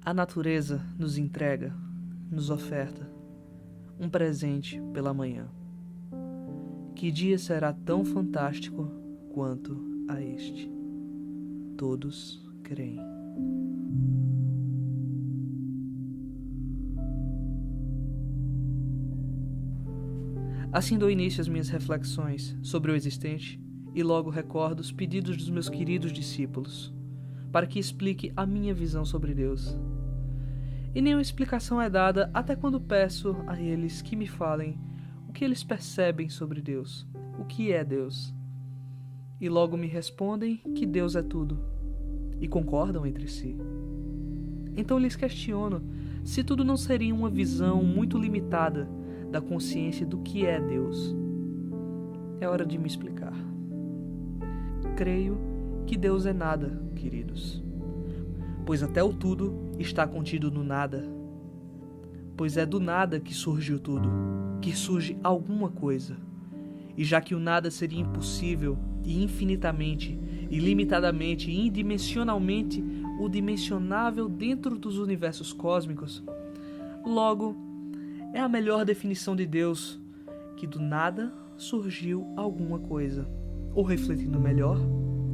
A natureza nos entrega, nos oferta, um presente pela manhã. Que dia será tão fantástico quanto a este? Todos creem. Assim dou início às minhas reflexões sobre o existente e logo recordo os pedidos dos meus queridos discípulos, para que explique a minha visão sobre Deus. E nenhuma explicação é dada até quando peço a eles que me falem o que eles percebem sobre Deus, o que é Deus. E logo me respondem que Deus é tudo, e concordam entre si. Então lhes questiono se tudo não seria uma visão muito limitada da consciência do que é Deus. É hora de me explicar. Creio que Deus é nada, queridos, pois até o tudo está contido no nada. Pois é do nada que surge o tudo, que surge alguma coisa. E já que o nada seria impossível e infinitamente, ilimitadamente e indimensionalmente o dimensionável dentro dos universos cósmicos, logo, é a melhor definição de Deus, que do nada surgiu alguma coisa. Ou refletindo melhor,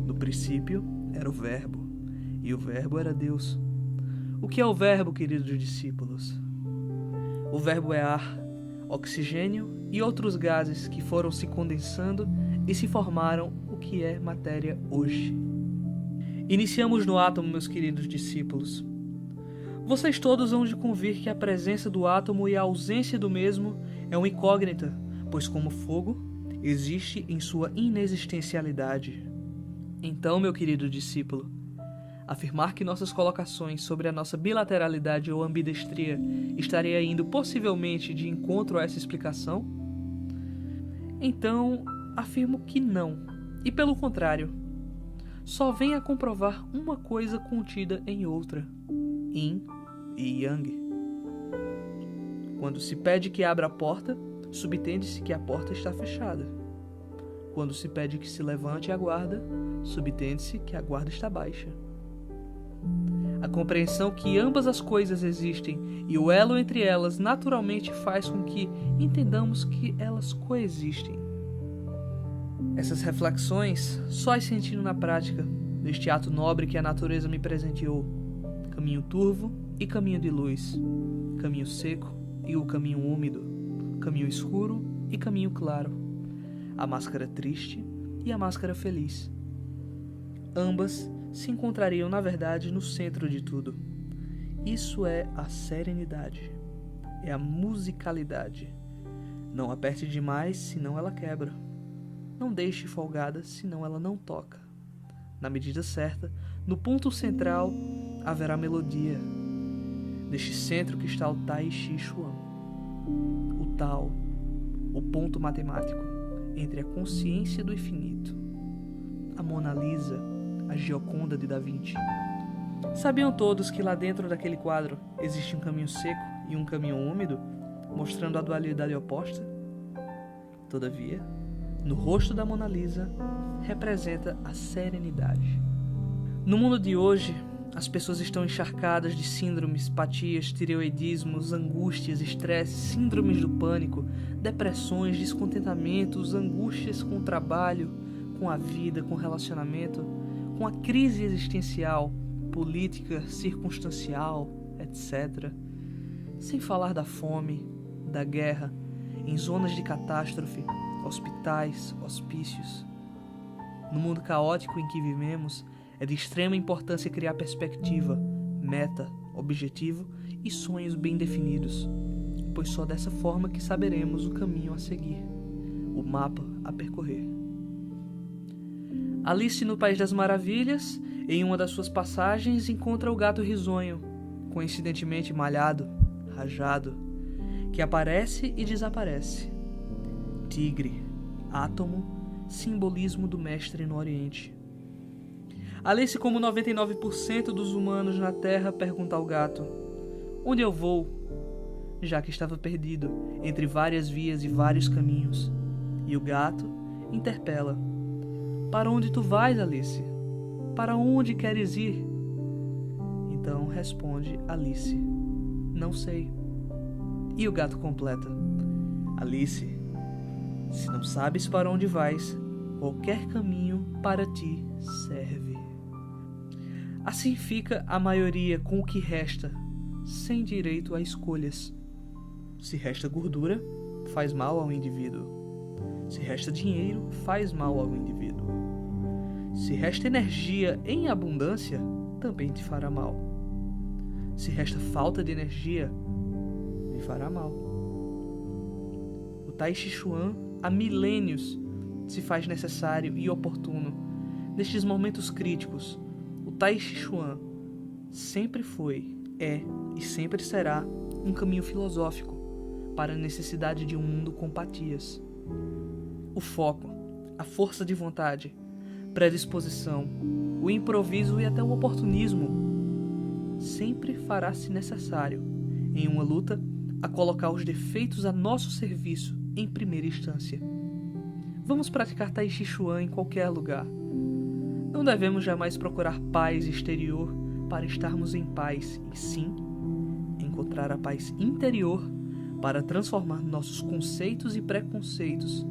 no princípio era o Verbo, e o Verbo era Deus. O que é o Verbo, queridos discípulos? O Verbo é ar, oxigênio e outros gases que foram se condensando e se formaram o que é matéria hoje. Iniciamos no átomo, meus queridos discípulos. Vocês todos hão de convir que a presença do átomo e a ausência do mesmo é uma incógnita, pois como fogo, existe em sua inexistencialidade. Então, meu querido discípulo, afirmar que nossas colocações sobre a nossa bilateralidade ou ambidestria estaria indo possivelmente de encontro a essa explicação? Então, afirmo que não, e pelo contrário, só vem a comprovar uma coisa contida em outra, Yin e Yang. Quando se pede que abra a porta, subtende-se que a porta está fechada. Quando se pede que se levante a guarda, subtende-se que a guarda está baixa. A compreensão que ambas as coisas existem e o elo entre elas naturalmente faz com que entendamos que elas coexistem. Essas reflexões só as sentindo na prática, neste ato nobre que a natureza me presenteou. Caminho turvo e caminho de luz, caminho seco e o caminho úmido, caminho escuro e caminho claro, a máscara triste e a máscara feliz. Ambas se encontrariam, na verdade, no centro de tudo. Isso é a serenidade, é a musicalidade. Não aperte demais, senão ela quebra. Não deixe folgada, senão ela não toca. Na medida certa, no ponto central, haverá melodia. Neste centro que está o Tai Chi Chuan, o Tao, o ponto matemático entre a consciência do infinito. A Mona Lisa, a Gioconda de Da Vinci. Sabiam todos que lá dentro daquele quadro existe um caminho seco e um caminho úmido, mostrando a dualidade oposta? Todavia, no rosto da Mona Lisa, representa a serenidade. No mundo de hoje, as pessoas estão encharcadas de síndromes, apatias, tireoidismos, angústias, estresse, síndromes do pânico, depressões, descontentamentos, angústias com o trabalho, com a vida, com o relacionamento, com a crise existencial, política, circunstancial, etc. Sem falar da fome, da guerra, em zonas de catástrofe, hospitais, hospícios. No mundo caótico em que vivemos, é de extrema importância criar perspectiva, meta, objetivo e sonhos bem definidos, pois só dessa forma que saberemos o caminho a seguir, o mapa a percorrer. Alice no País das Maravilhas, em uma das suas passagens, encontra o gato risonho, coincidentemente malhado, rajado, que aparece e desaparece. Tigre, átomo, simbolismo do mestre no Oriente. Alice, como 99% dos humanos na Terra, pergunta ao gato: onde eu vou? Já que estava perdido entre várias vias e vários caminhos. E o gato interpela: para onde tu vais, Alice? Para onde queres ir? Então responde Alice: não sei. E o gato completa: Alice, se não sabes para onde vais, qualquer caminho para ti serve. Assim fica a maioria com o que resta, sem direito a escolhas. Se resta gordura, faz mal ao indivíduo. Se resta dinheiro, faz mal ao indivíduo. Se resta energia em abundância, também te fará mal. Se resta falta de energia, lhe fará mal. O Tai Chi Chuan, há milênios, se faz necessário e oportuno. Nestes momentos críticos, o Tai Chi Chuan sempre foi, é e sempre será um caminho filosófico para a necessidade de um mundo com empatias. O foco, a força de vontade, predisposição, o improviso e até o oportunismo sempre fará-se necessário, em uma luta, a colocar os defeitos a nosso serviço em primeira instância. Vamos praticar Tai Chi Chuan em qualquer lugar. Não devemos jamais procurar paz exterior para estarmos em paz, e sim encontrar a paz interior para transformar nossos conceitos e preconceitos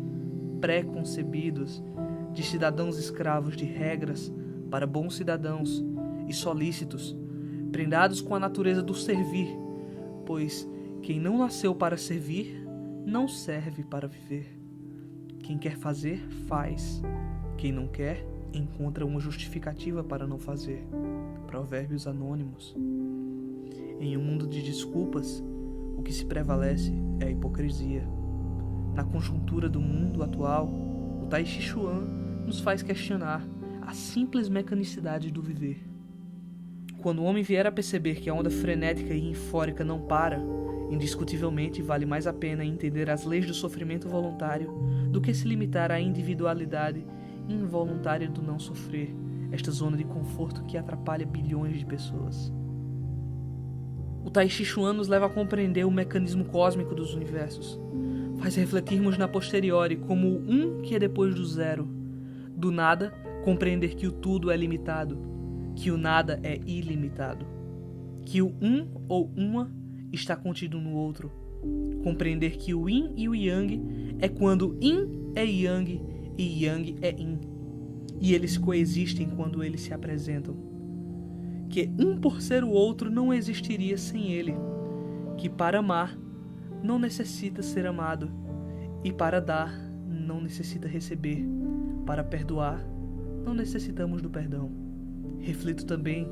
preconcebidos de cidadãos escravos de regras para bons cidadãos e solícitos, prendados com a natureza do servir, pois quem não nasceu para servir, não serve para viver. Quem quer fazer, faz. Quem não quer, encontra uma justificativa para não fazer. Provérbios Anônimos. Em um mundo de desculpas, o que se prevalece é a hipocrisia. Na conjuntura do mundo atual, o Tai Chi Chuan nos faz questionar a simples mecanicidade do viver. Quando o homem vier a perceber que a onda frenética e eufórica não para, indiscutivelmente vale mais a pena entender as leis do sofrimento voluntário do que se limitar à individualidade involuntária do não sofrer, esta zona de conforto que atrapalha bilhões de pessoas. O Tai Chi Chuan nos leva a compreender o mecanismo cósmico dos universos. Faz refletirmos na posteriori como o um que é depois do zero. Do nada, compreender que o tudo é limitado, que o nada é ilimitado, que o um ou uma está contido no outro. Compreender que o yin e o yang é quando yin é yang e yang é yin, e eles coexistem quando eles se apresentam. Que um por ser o outro não existiria sem ele, que para amar não necessita ser amado, e para dar não necessita receber, para perdoar não necessitamos do perdão. Reflito também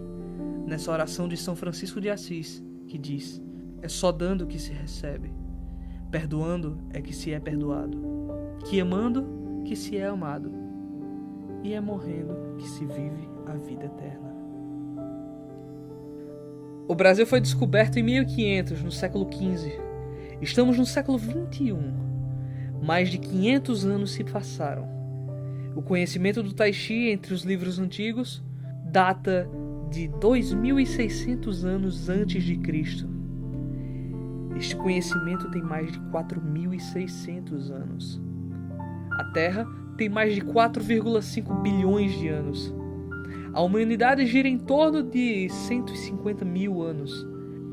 nessa oração de São Francisco de Assis, que diz: é só dando que se recebe, perdoando é que se é perdoado, que amando que se é amado, e é morrendo que se vive a vida eterna. O Brasil foi descoberto em 1500, no século XV. Estamos no século XXI. Mais de 500 anos se passaram. O conhecimento do Tai Chi entre os livros antigos data de 2600 anos antes de Cristo. Este conhecimento tem mais de 4600 anos. A Terra tem mais de 4,5 bilhões de anos. A humanidade gira em torno de 150 mil anos.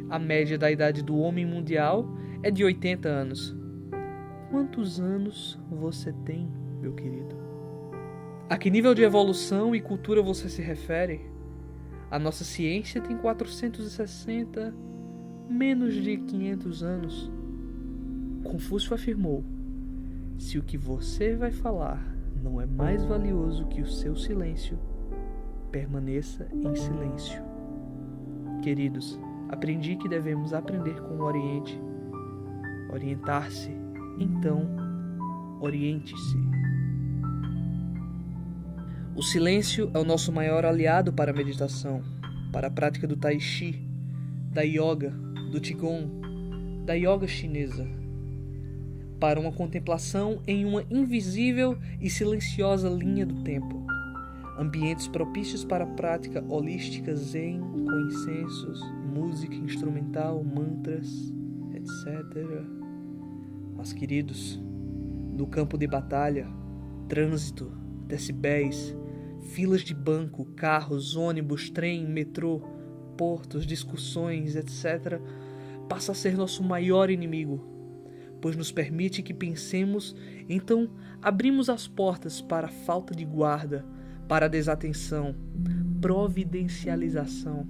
A média da idade do homem mundial é de 80 anos. Quantos anos você tem, meu querido? A que nível de evolução e cultura você se refere? A nossa ciência tem 460, menos de 500 anos. Confúcio afirmou: se o que você vai falar não é mais valioso que o seu silêncio, permaneça em silêncio. Queridos, aprendi que devemos aprender com o Oriente. Orientar-se, então, oriente-se. O silêncio é o nosso maior aliado para a meditação, para a prática do Tai Chi, da Yoga, do Qigong, da Yoga chinesa, para uma contemplação em uma invisível e silenciosa linha do tempo. Ambientes propícios para a prática holística zen, com incensos, música instrumental, mantras, etc. Mas, queridos, no campo de batalha, trânsito, decibéis, filas de banco, carros, ônibus, trem, metrô, desaportos, discussões, etc., passa a ser nosso maior inimigo, pois nos permite que pensemos, então abrimos as portas para a falta de guarda, para a desatenção, providencialização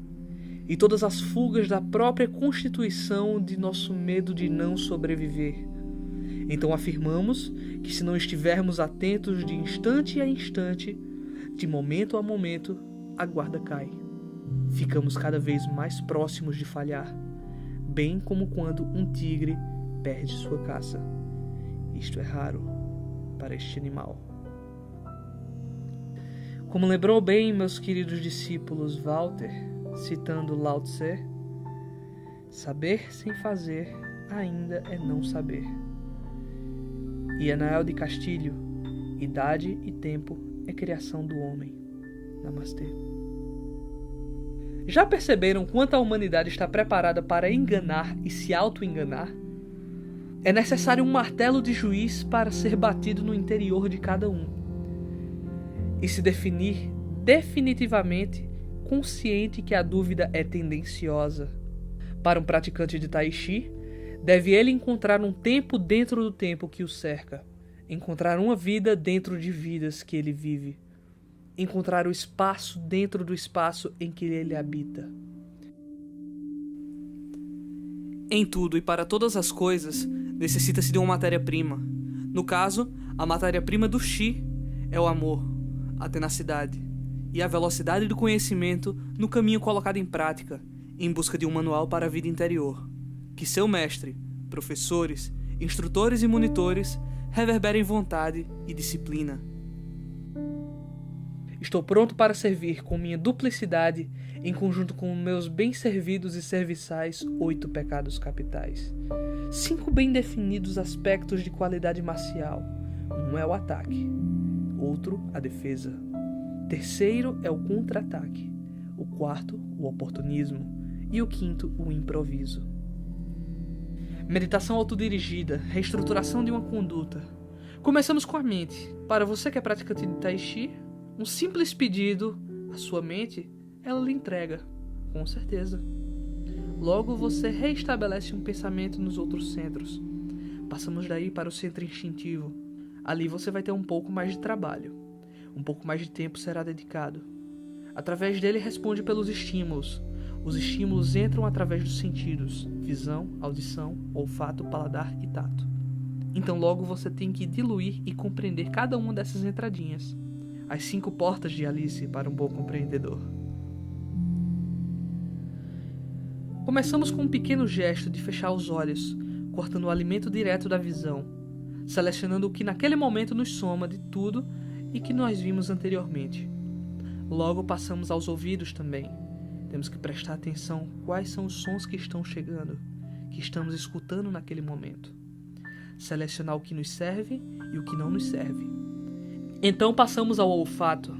e todas as fugas da própria constituição de nosso medo de não sobreviver. Então afirmamos que se não estivermos atentos de instante a instante, de momento a momento, a guarda cai. Ficamos cada vez mais próximos de falhar, bem como quando um tigre perde sua caça. Isto é raro para este animal. Como lembrou bem meus queridos discípulos Walter, citando Lao Tse, saber sem fazer ainda é não saber. E Anael de Castilho, idade e tempo é criação do homem. Namastê. Já perceberam quanto a humanidade está preparada para enganar e se auto-enganar? É necessário um martelo de juiz para ser batido no interior de cada um e se definir definitivamente consciente que a dúvida é tendenciosa. Para um praticante de Tai Chi, deve ele encontrar um tempo dentro do tempo que o cerca, encontrar uma vida dentro de vidas que ele vive, encontrar o espaço dentro do espaço em que ele habita. Em tudo e para todas as coisas, necessita-se de uma matéria-prima. No caso, a matéria-prima do Chi é o amor, a tenacidade e a velocidade do conhecimento no caminho colocado em prática, em busca de um manual para a vida interior, que seu mestre, professores, instrutores e monitores reverberem vontade e disciplina. Estou pronto para servir com minha duplicidade, em conjunto com meus bem-servidos e serviçais 8 pecados capitais. 5 bem definidos aspectos de qualidade marcial. Um é o ataque, outro a defesa. Terceiro é o contra-ataque. O quarto, o oportunismo. E o quinto, o improviso. Meditação autodirigida, reestruturação de uma conduta. Começamos com a mente. Para você que é praticante de Tai Chi, um simples pedido à sua mente, ela lhe entrega, com certeza. Logo você reestabelece um pensamento nos outros centros. Passamos daí para o centro instintivo. Ali você vai ter um pouco mais de trabalho. Um pouco mais de tempo será dedicado. Através dele responde pelos estímulos. Os estímulos entram através dos sentidos: visão, audição, olfato, paladar e tato. Então logo você tem que diluir e compreender cada uma dessas entradinhas. As 5 portas de Alice para um bom compreendedor. Começamos com um pequeno gesto de fechar os olhos, cortando o alimento direto da visão, selecionando o que naquele momento nos soma de tudo e que nós vimos anteriormente. Logo passamos aos ouvidos também. Temos que prestar atenção quais são os sons que estão chegando, que estamos escutando naquele momento. Selecionar o que nos serve e o que não nos serve. Então passamos ao olfato.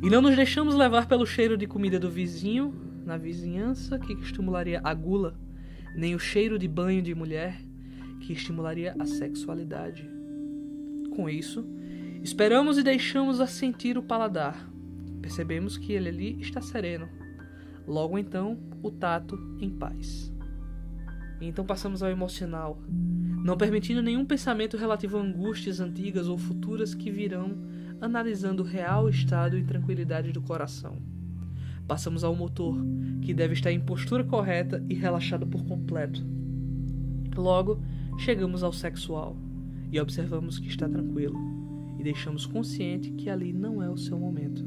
E não nos deixamos levar pelo cheiro de comida do vizinho, na vizinhança, que estimularia a gula, nem o cheiro de banho de mulher, que estimularia a sexualidade. Com isso, esperamos e deixamos a sentir o paladar. Percebemos que ele ali está sereno. Logo então, o tato em paz. E então passamos ao emocional, não permitindo nenhum pensamento relativo a angústias antigas ou futuras que virão, analisando o real estado e tranquilidade do coração. Passamos ao motor, que deve estar em postura correta e relaxado por completo. Logo, chegamos ao sexual e observamos que está tranquilo e deixamos consciente que ali não é o seu momento.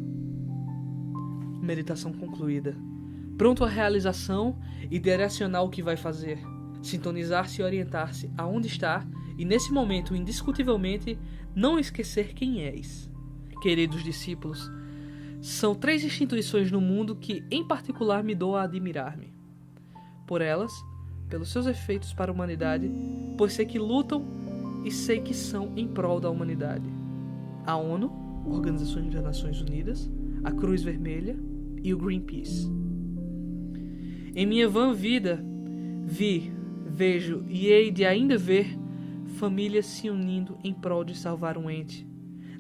Meditação concluída. Pronto à realização e direcionar o que vai fazer. Sintonizar-se e orientar-se aonde está e, nesse momento, indiscutivelmente, não esquecer quem és. Queridos discípulos, são 3 instituições no mundo que, em particular, me dou a admirar-me. Por elas, pelos seus efeitos para a humanidade, pois sei que lutam e sei que são em prol da humanidade. A ONU, Organização das Nações Unidas, a Cruz Vermelha e o Greenpeace. Em minha vã vida, vejo e hei de ainda ver famílias se unindo em prol de salvar um ente,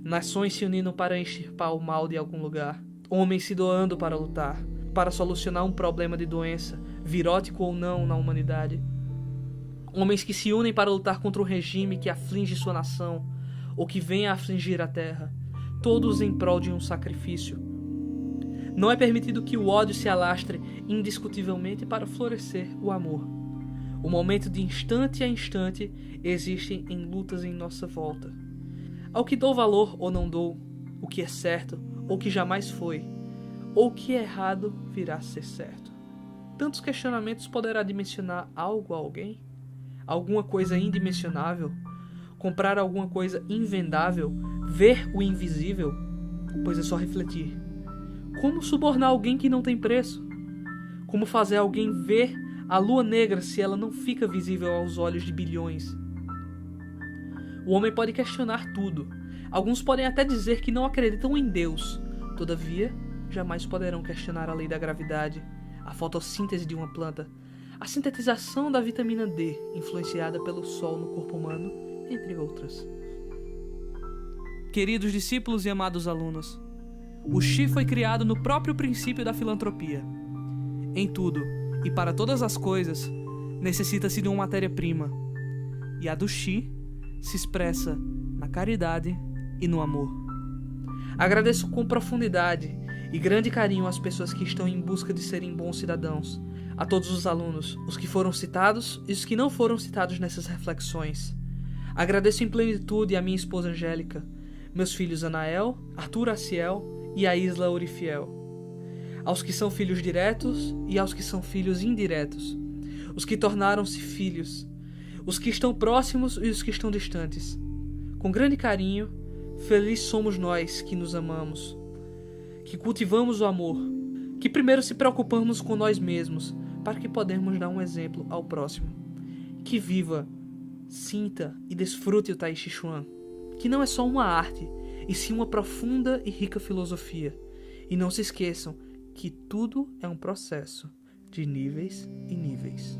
nações se unindo para extirpar o mal de algum lugar, homens se doando para lutar, para solucionar um problema de doença, virótico ou não, na humanidade. Homens que se unem para lutar contra o regime que aflige sua nação, ou que vem a afligir a terra, todos em prol de um sacrifício. Não é permitido que o ódio se alastre indiscutivelmente para florescer o amor. O momento de instante a instante existem em lutas em nossa volta. Ao que dou valor ou não dou, o que é certo ou que jamais foi, ou o que é errado virá a ser certo. Tantos questionamentos poderá dimensionar algo a alguém? Alguma coisa indimensionável? Comprar alguma coisa invendável? Ver o invisível? Pois é só refletir. Como subornar alguém que não tem preço? Como fazer alguém ver a lua negra se ela não fica visível aos olhos de bilhões? O homem pode questionar tudo. Alguns podem até dizer que não acreditam em Deus. Todavia, jamais poderão questionar a lei da gravidade, a fotossíntese de uma planta, a sintetização da vitamina D, influenciada pelo sol no corpo humano, entre outras. Queridos discípulos e amados alunos, o Xi foi criado no próprio princípio da filantropia. Em tudo, e para todas as coisas, necessita-se de uma matéria-prima, e a do Xi se expressa na caridade e no amor. Agradeço com profundidade e grande carinho às pessoas que estão em busca de serem bons cidadãos, a todos os alunos, os que foram citados e os que não foram citados nessas reflexões. Agradeço em plenitude a minha esposa Angélica, meus filhos Anael, Arthur Aciel e a Isla Orifiel, aos que são filhos diretos e aos que são filhos indiretos, os que tornaram-se filhos, os que estão próximos e os que estão distantes. Com grande carinho, felizes somos nós que nos amamos, que cultivamos o amor, que primeiro se preocupamos com nós mesmos, para que podermos dar um exemplo ao próximo. Que viva, sinta e desfrute o Tai Chi Chuan, que não é só uma arte, e sim uma profunda e rica filosofia. E não se esqueçam que tudo é um processo de níveis e níveis.